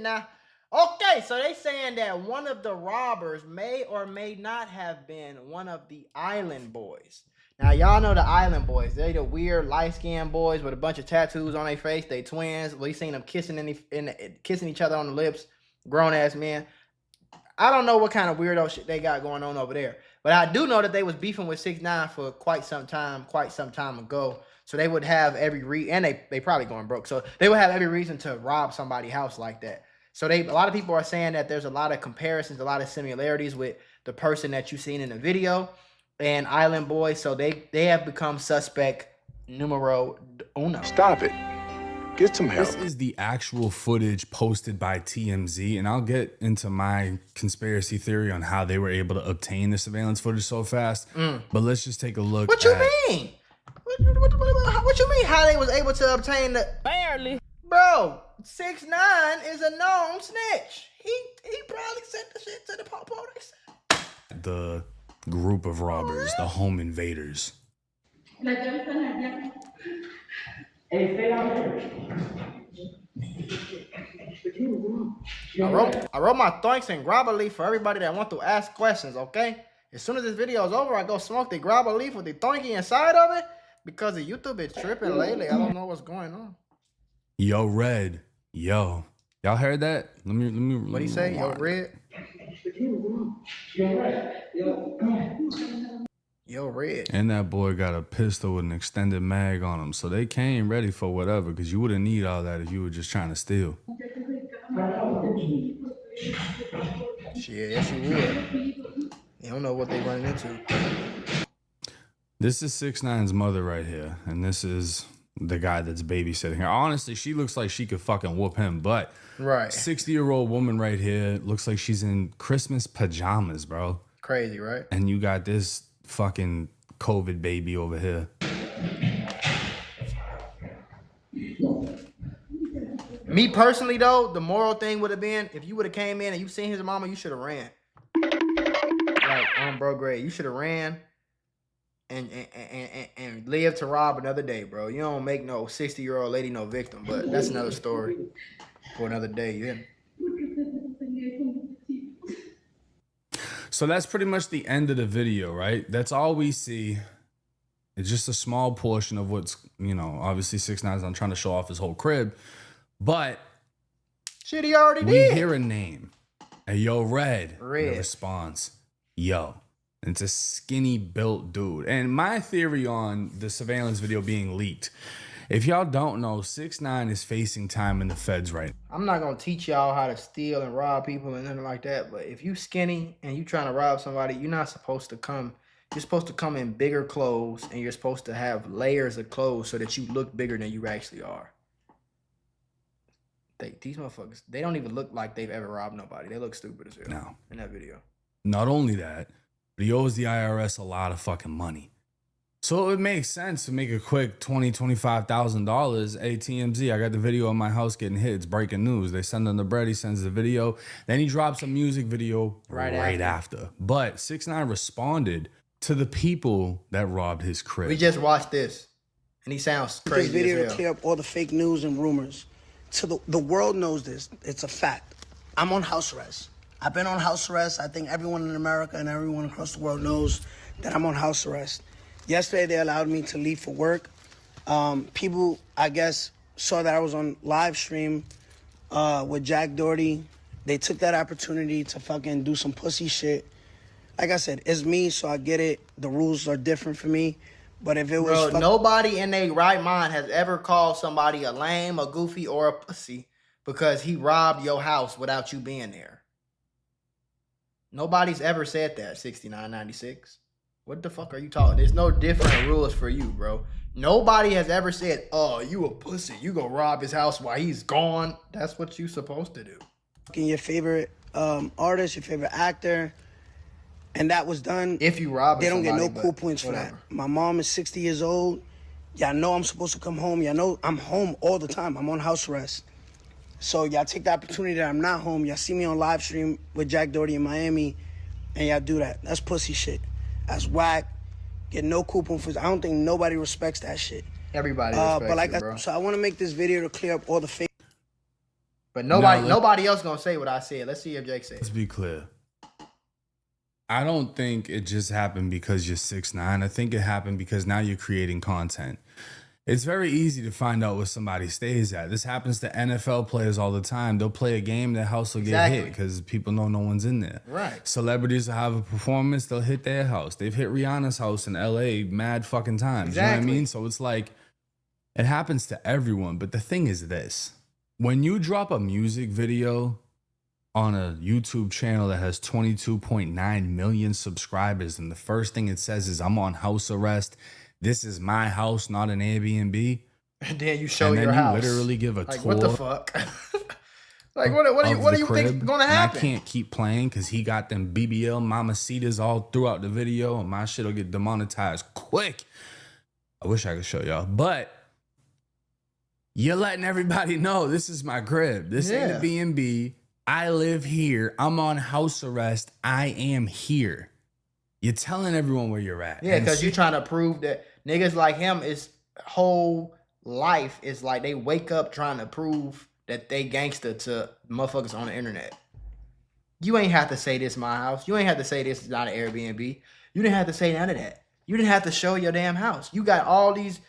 now. Okay, so they saying that one of the robbers may or may not have been one of the island boys. Now, y'all know the island boys. They the weird light-skinned boys with a bunch of tattoos on their face. They twins. We seen them kissing kissing each other on the lips. Grown-ass men. I don't know what kind of weirdo shit they got going on over there. But I do know that they was beefing with 6ix9ine for quite some time ago. So they would have every and they probably going broke. So they would have every reason to rob somebody's house like that. So a lot of people are saying that there's a lot of comparisons, a lot of similarities with the person that you've seen in the video and Island Boy. So they have become suspect numero uno. Stop it. Get some help. This is the actual footage posted by TMZ, and I'll get into my conspiracy theory on how they were able to obtain the surveillance footage so fast. But let's just take a look. What you mean? What you mean how they was able to obtain the... Barely. Bro, 6ix9ine is a known snitch. He probably sent the shit to the police. The group of robbers, the home invaders. Hey, stay out here. I wrote my thanks and grab a leaf for everybody that want to ask questions, okay? As soon as this video is over, I go smoke the grab a leaf with the thanky inside of it because the YouTube is tripping lately. I don't know what's going on. Yo, Red. Yo. Y'all heard that? Let me What'd he say? Yo, Red? Yo, Red. And that boy got a pistol with an extended mag on him. So they came ready for whatever, because you wouldn't need all that if you were just trying to steal. Shit, yes you would. You don't know what they running into. This is 6ix9ine's mother right here. And this is the guy that's babysitting her. Honestly, she looks like she could fucking whoop him. But right, 60-year-old woman right here looks like she's in Christmas pajamas, bro. Crazy, right? And you got this fucking COVID baby over here. Me personally, though, the moral thing would have been if you would have came in and you seen his mama, you should have ran. Like on bro grade, you should have ran and lived to rob another day, bro. You don't make no 60-year-old lady no victim, but that's another story for another day. Yeah. So that's pretty much the end of the video, right? That's all we see. It's just a small portion of what's, you know, obviously 6ix9ine's not trying to show off his whole crib, but shit, he already we did. hear a name. Hey, yo, Red. Red. The response, yo. And it's a skinny built dude. And my theory on the surveillance video being leaked, if y'all don't know, 6ix9ine is facing time in the feds right now. I'm not gonna teach y'all how to steal and rob people and nothing like that, but if you skinny and you trying to rob somebody, you're not supposed to come. You're supposed to come in bigger clothes and you're supposed to have layers of clothes so that you look bigger than you actually are. These motherfuckers, they don't even look like they've ever robbed nobody. They look stupid as hell No. in that video. Not only that, but he owes the IRS a lot of fucking money. So it would make sense to make a quick $20,000, $25,000. Hey, TMZ, I got the video of my house getting hit. It's breaking news. They send him the bread. He sends the video. Then he drops a music video right after. But 6ix9ine responded to the people that robbed his crib. We just watched this, and he sounds crazy. This video as to hell. clear up all the fake news and rumors. So the world knows this. It's a fact. I'm on house arrest. I've been on house arrest. I think everyone in America and everyone across the world knows that I'm on house arrest. Yesterday, they allowed me to leave for work. People, I guess, saw that I was on live stream with Jack Doherty. They took that opportunity to fucking do some pussy shit. Like I said, it's me, so I get it. The rules are different for me. But if it was... Bro, nobody in their right mind has ever called somebody a lame, a goofy, or a pussy because he robbed your house without you being there. Nobody's ever said that, 6996. What the fuck are you talking? There's no different rules for you, bro. Nobody has ever said, oh, you a pussy. You go rob his house while he's gone. That's what you supposed to do. Your favorite artist, your favorite actor, and that was done. If you rob they don't somebody, get no cool points for whatever. that. My mom is 60 years old. Y'all know I'm supposed to come home. Y'all know I'm home all the time. I'm on house arrest. So y'all take the opportunity that I'm not home. Y'all see me on live stream with Jack Doherty in Miami, and y'all do that. That's pussy shit. That's whack. Get no coupon for. I don't think nobody respects that shit. Everybody respects but like you, bro. so I want to make this video to clear up all the fake. But Now, nobody else gonna say what I said. Let's see if Jake says. Let's be clear. I don't think it just happened because you're 6ix9ine. I think it happened because now you're creating content. It's very easy to find out where somebody stays at. This happens to NFL players all the time. They'll play a game, their house will get hit because people know no one's in there. Right. Celebrities will have a performance, they'll hit their house. They've hit Rihanna's house in LA mad fucking times. You know what I mean? So it's like, it happens to everyone. But the thing is this. When you drop a music video on a YouTube channel that has 22.9 million subscribers, and the first thing it says is, I'm on house arrest. This is my house, not an Airbnb. And then you show and your then house. you literally give a like, tour. what the fuck? Like, what do you think gonna happen? I can't keep playing because he got them BBL mamacitas all throughout the video, and my shit'll get demonetized quick. I wish I could show y'all, but you're letting everybody know this is my crib. This ain't a B&B. I live here. I'm on house arrest. I am here. You're telling everyone where you're at. Yeah, because you're trying to prove that niggas like him, is whole life is like they wake up trying to prove that they gangster to motherfuckers on the internet. You ain't have to say this is my house. You ain't have to say this is not an Airbnb. You didn't have to say none of that. You didn't have to show your damn house. You got all these.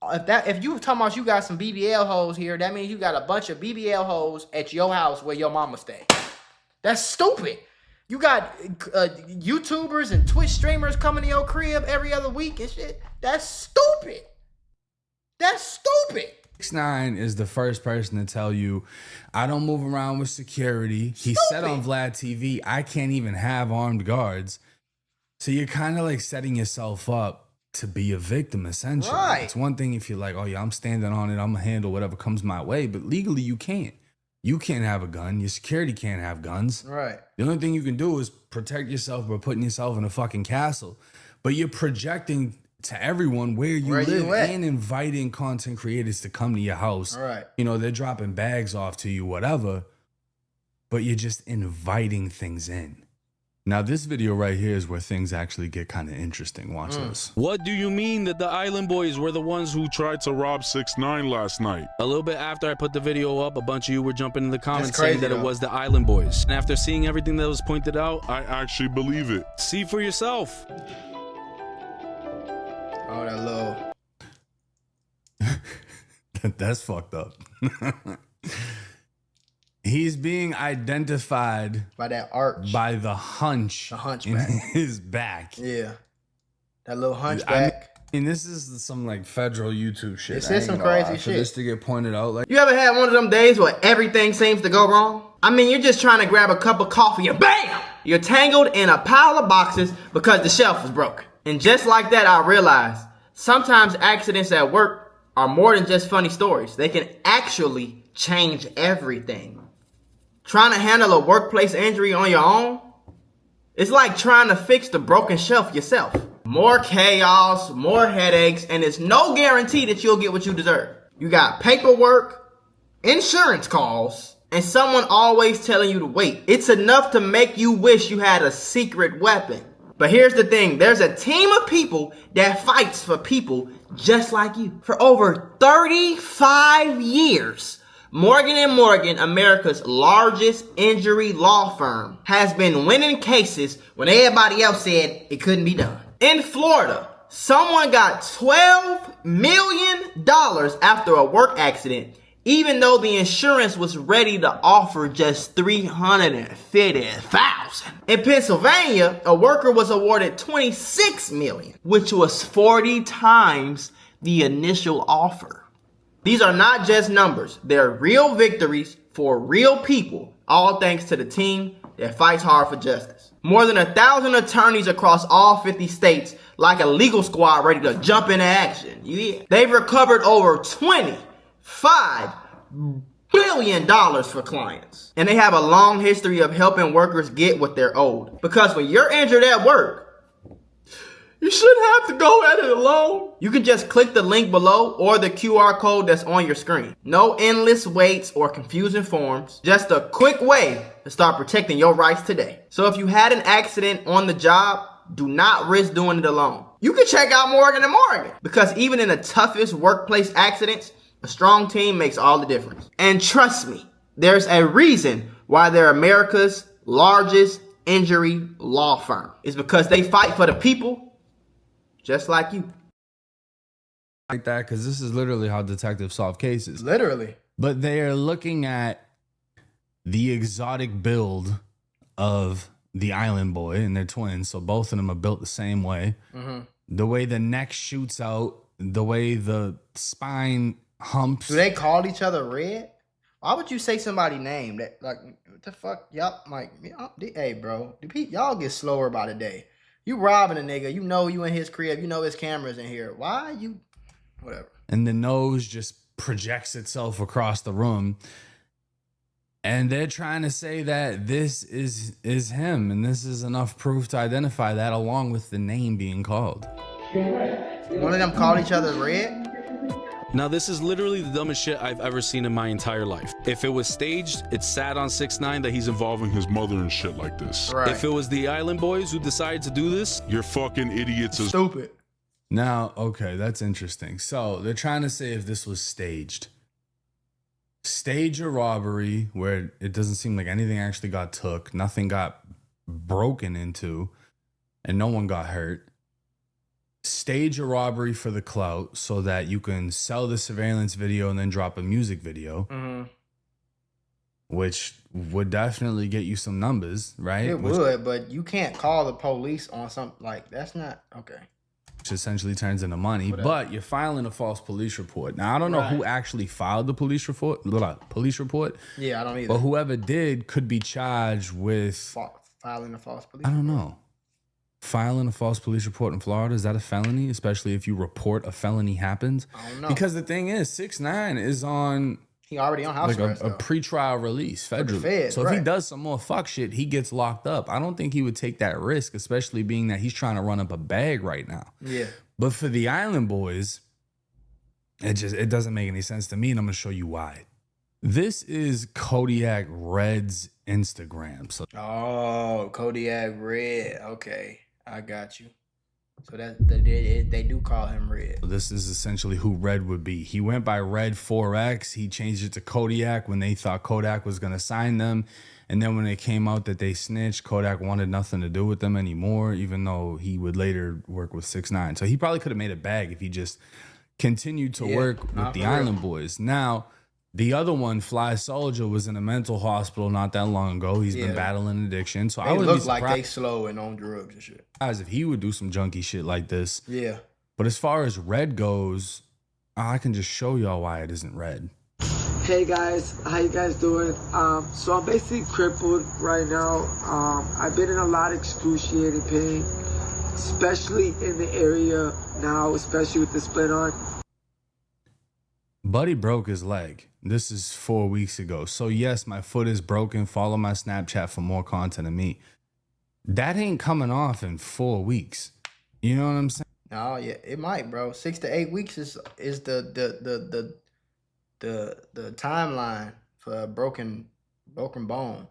If you talking about you got some BBL hoes here, that means you got a bunch of BBL hoes at your house where your mama stay. That's stupid. You got YouTubers and Twitch streamers coming to your crib every other week and shit. That's stupid. That's stupid. 6ix9ine is the first person to tell you, I don't move around with security. He said on Vlad TV, I can't even have armed guards. So you're kind of like setting yourself up to be a victim, essentially. Right. It's one thing if you're like, oh yeah, I'm standing on it, I'm gonna handle whatever comes my way, but legally you can't. You can't have a gun. Your security can't have guns. Right. The only thing you can do is protect yourself by putting yourself in a fucking castle. But you're projecting to everyone where you live and inviting content creators to come to your house. Right. You know, they're dropping bags off to you, whatever, but you're just inviting things in. Now, this video right here is where things actually get kind of interesting. Watch this. What do you mean that the Island Boys were the ones who tried to rob 6ix9ine last night? A little bit after I put the video up, a bunch of you were jumping in the comments saying that it was the Island Boys. And after seeing everything that was pointed out, I actually believe it. See for yourself. Oh, that little. That's fucked up. He's being identified by that arch. By the hunchback in his back. Yeah. That little hunchback. I mean, this is some like federal YouTube shit. This is some crazy shit. For this to get pointed out, like, you ever had one of them days where everything seems to go wrong? I mean, you're just trying to grab a cup of coffee and BAM! You're tangled in a pile of boxes because the shelf was broken. And just like that, I realized sometimes accidents at work are more than just funny stories. They can actually change everything. Trying to handle a workplace injury on your own? It's like trying to fix the broken shelf yourself. More chaos, more headaches, and it's no guarantee that you'll get what you deserve. You got paperwork, insurance calls, and someone always telling you to wait. It's enough to make you wish you had a secret weapon. But here's the thing, there's a team of people that fights for people just like you. For over 35 years, Morgan & Morgan, America's largest injury law firm, has been winning cases when everybody else said it couldn't be done. In Florida, someone got $12 million after a work accident, even though the insurance was ready to offer just $350,000. In Pennsylvania, a worker was awarded $26 million, which was 40 times the initial offer. These are not just numbers. They're real victories for real people, all thanks to the team that fights hard for justice. More than 1,000 attorneys across all 50 states, like a legal squad ready to jump into action. Yeah. They've recovered over $25 billion for clients. And they have a long history of helping workers get what they're owed. Because when you're injured at work, you shouldn't have to go at it alone. You can just click the link below or the QR code that's on your screen. No endless waits or confusing forms. Just a quick way to start protecting your rights today. So if you had an accident on the job, do not risk doing it alone. You can check out Morgan & Morgan, because even in the toughest workplace accidents, a strong team makes all the difference. And trust me, There's a reason why they're America's largest injury law firm. It's because they fight for the people just like you. Like that, because this is literally how detectives solve cases. Literally. But they are looking at the exotic build of the Island Boy, and they're twins, so both of them are built the same way. Mm-hmm. The way the neck shoots out, the way the spine humps. Do they call each other Red? Why would you say somebody's name that, like, what the fuck? Y'all, like, hey, bro, y'all get slower by the day. You robbing a nigga, you know you in his crib, you know his camera's in here. Why you, whatever. And the nose just projects itself across the room. And they're trying to say that this is him, and this is enough proof to identify that, along with the name being called. One of them called each other Red? Now, this is literally the dumbest shit I've ever seen in my entire life. If it was staged, it's sad on 6ix9ine that he's Involving his mother and shit like this. Right. If it was the Island Boys who decided to do this, You're fucking idiots as Stupid. Now, okay, that's interesting. So they're trying to say if this was staged. Stage a robbery where it doesn't seem like anything actually got took, nothing got broken into, and no one got hurt. Stage a robbery for the clout so that you can sell the surveillance video and then drop a music video, which would definitely get you some numbers, right? It would, but you can't call the police on something like that's not okay. Which essentially turns into money, Whatever. but you're filing a false police report. Now, I don't know who actually filed the police report, Yeah, I don't either. but whoever did could be charged with, Filing a false police. I don't know. Filing a false police report in Florida, is that a felony? Especially if you report a felony happens? I don't know. Because the thing is, 6ix9ine is on He already on house like arrest. a pretrial release federally. feds, So if he right. does some more fuck shit, he gets locked up. I don't think he would take that risk, especially being that he's trying to run up a bag right now. Yeah. But for the Island Boys, it doesn't make any sense to me, and I'm gonna show you why. This is Kodiak Red's Instagram. So Oh, Kodiak Red. Okay, I got you. So they do call him Red. this is essentially who Red would be. He went by Red 4X. He changed it to Kodiak when they thought Kodak was gonna sign them. And then when it came out that they snitched, Kodak wanted nothing to do with them anymore, even though he would later work with 6ix9ine. So he probably could have made a bag if he just continued to work with the Island Boys. Now, the other one, Fly Soldier, was in a mental hospital not that long ago. He's been battling addiction. So I They would look be like surprised they slow and on drugs and shit. if he would do some junky shit like this. Yeah. But as far as Red goes, I can just show y'all why it isn't Red. Hey guys, how you guys doing? So I'm basically crippled right now. I've been in a lot of excruciating pain, especially in the area now, especially with the split arm. Buddy broke his leg. This is 4 weeks ago. So yes, my foot is broken. Follow my Snapchat for more content of me. That ain't coming off in 4 weeks. You know what I'm saying? No, yeah, it might, bro. 6 to 8 weeks is the timeline for a broken bone.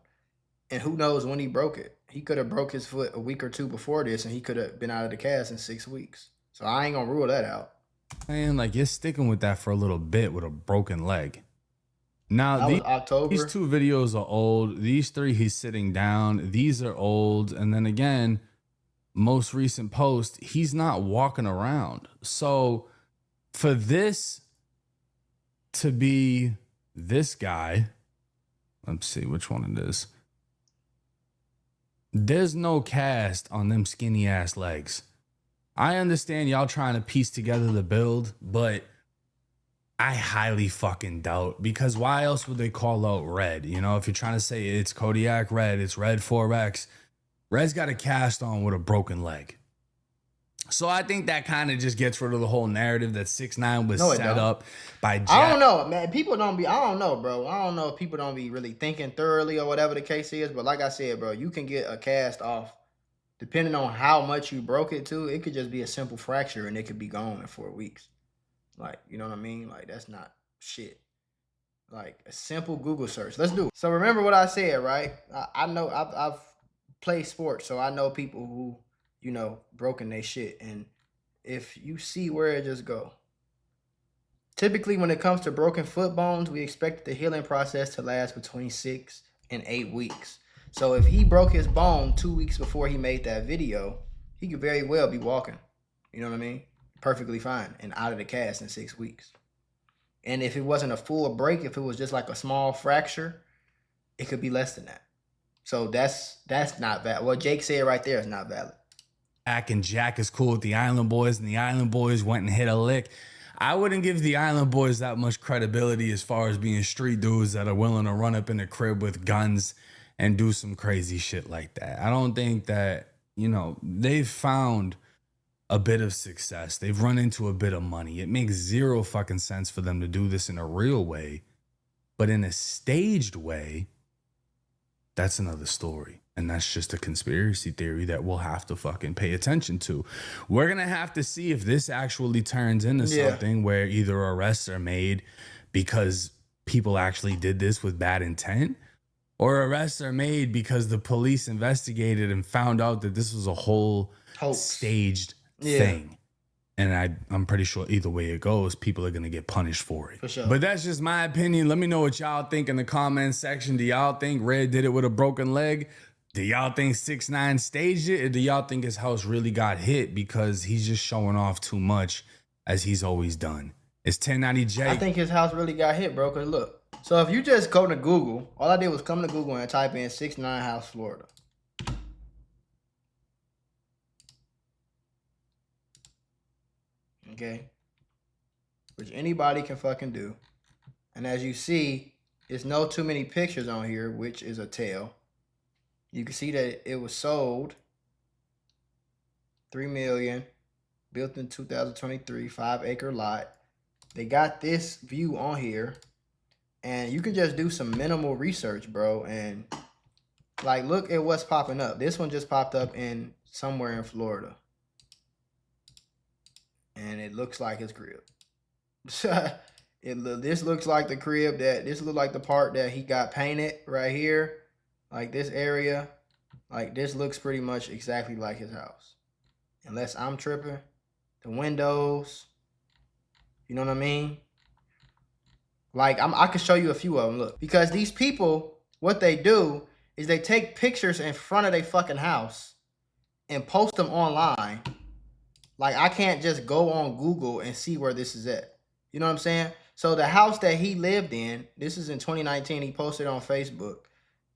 And who knows when he broke it. He could have broke his foot a week or two before this, and he could have been out of the cast in 6 weeks. So I ain't gonna rule that out. Man, like you're sticking with that for a little bit with a broken leg. Now That was October. these two videos are old. These three, he's sitting down. These are old. And then again, most recent post, he's not walking around. So for this to be this guy, let's see which one it is. There's no cast on them skinny ass legs. I understand y'all trying to piece together the build, but I highly fucking doubt, because why else would they call out Red? You know, if you're trying to say it's Kodiak Red, it's Red 4X, Red's got a cast on with a broken leg. So I think that kind of just gets rid of the whole narrative that 6ix9ine was set up by Jack. I don't know, man. People don't be, I don't know, bro. I don't know if people don't be really thinking thoroughly or whatever the case is. But like I said, bro, you can get a cast off depending on how much you broke it to. It could just be a simple fracture and it could be gone in 4 weeks. Like, you know what I mean? Like, that's not shit. Like, a simple Google search. Let's do it. So remember what I said, right? I know I've played sports, so I know people who, you know, broken their shit. And if you see where it just go, Typically, when it comes to broken foot bones, we expect the healing process to last between 6 and 8 weeks. So if he broke his bone 2 weeks before he made that video, he could very well be walking. You know what I mean? Perfectly fine and out of the cast in 6 weeks. And if it wasn't a full break, if it was just like a small fracture, it could be less than that. So that's not valid. What Jake said right there is not valid. And Jack is cool with the Island Boys, and the Island Boys went and hit a lick. I wouldn't give the Island Boys that much credibility as far as being street dudes that are willing to run up in the crib with guns and do some crazy shit like that. I don't think that, you know, they've found a bit of success. They've run into a bit of money. It makes zero fucking sense for them to do this in a real way, but in a staged way, that's another story. And that's just a conspiracy theory that we'll have to fucking pay attention to. We're going to have to see if this actually turns into something where either arrests are made because people actually did this with bad intent, or arrests are made because the police investigated and found out that this was a whole staged thing. And I'm pretty sure either way it goes, people are going to get punished for it. For sure. But that's just my opinion. Let me know what y'all think in the comments section. Do y'all think Red did it with a broken leg? Do y'all think 6ix9ine staged it? Or do y'all think his house really got hit because he's just showing off too much as he's always done? It's 1090 Jake. I think his house really got hit, bro. Because look. So if you just go to Google, all I did was come to Google and type in 6ix9ine house, Florida. Okay. Which anybody can fucking do. And as you see, there's no too many pictures on here, which is a tell. You can see that it was sold $3 million, built in 2023, 5-acre lot. They got this view on here, and you can just do some minimal research, bro, and like look at what's popping up. This one just popped up in somewhere in Florida, and it looks like his crib. This looks like the crib this looks like the part that he got painted right here. Like this area, like this looks pretty much exactly like his house. Unless I'm tripping. The windows, you know what I mean? Like I can show you a few of them, look. Because these people, what they do is they take pictures in front of their fucking house and post them online. Like I can't just go on Google and see where this is at. You know what I'm saying? So the house that he lived in, this is in 2019, he posted on Facebook.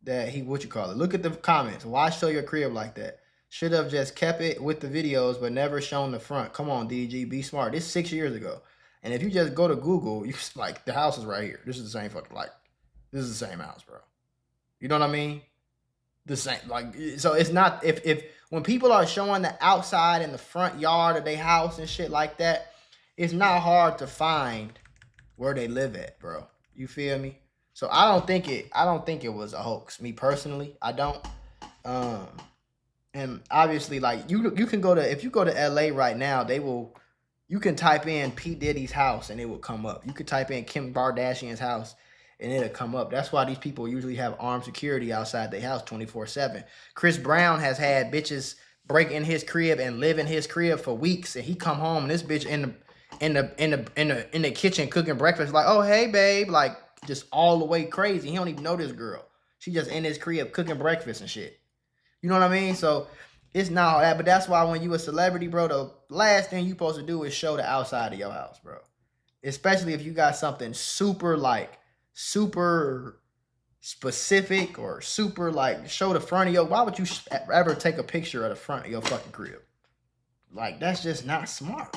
That he, look at the comments. Why show your crib like that? Should have just kept it with the videos, but never shown the front. Come on, DG, be smart. This is 6 years ago. And if you just go to Google, you like, the house is right here. This is the same fucking, like, this is the same house, bro. You know what I mean? The same, like, so it's not, if when people are showing the outside and the front yard of their house and shit like that, it's not hard to find where they live at, bro. You feel me? So I don't think it was a hoax. Me personally, I don't. And obviously, like you can go to, if you go to LA right now, you can type in P. Diddy's house and it will come up. You could type in Kim Kardashian's house and it'll come up. That's why these people usually have armed security outside their house 24/7. Chris Brown has had bitches break in his crib and live in his crib for weeks, and he come home and this bitch in the kitchen cooking breakfast, like, oh hey babe, like just all the way crazy. He don't even know this girl. She just in his crib cooking breakfast and shit. You know what I mean? So it's not all that, but that's why when you a celebrity, bro, the last thing you supposed to do is show the outside of your house, bro. Especially if you got something super specific or super like show the front of your, why would you ever take a picture of the front of your fucking crib? Like that's just not smart.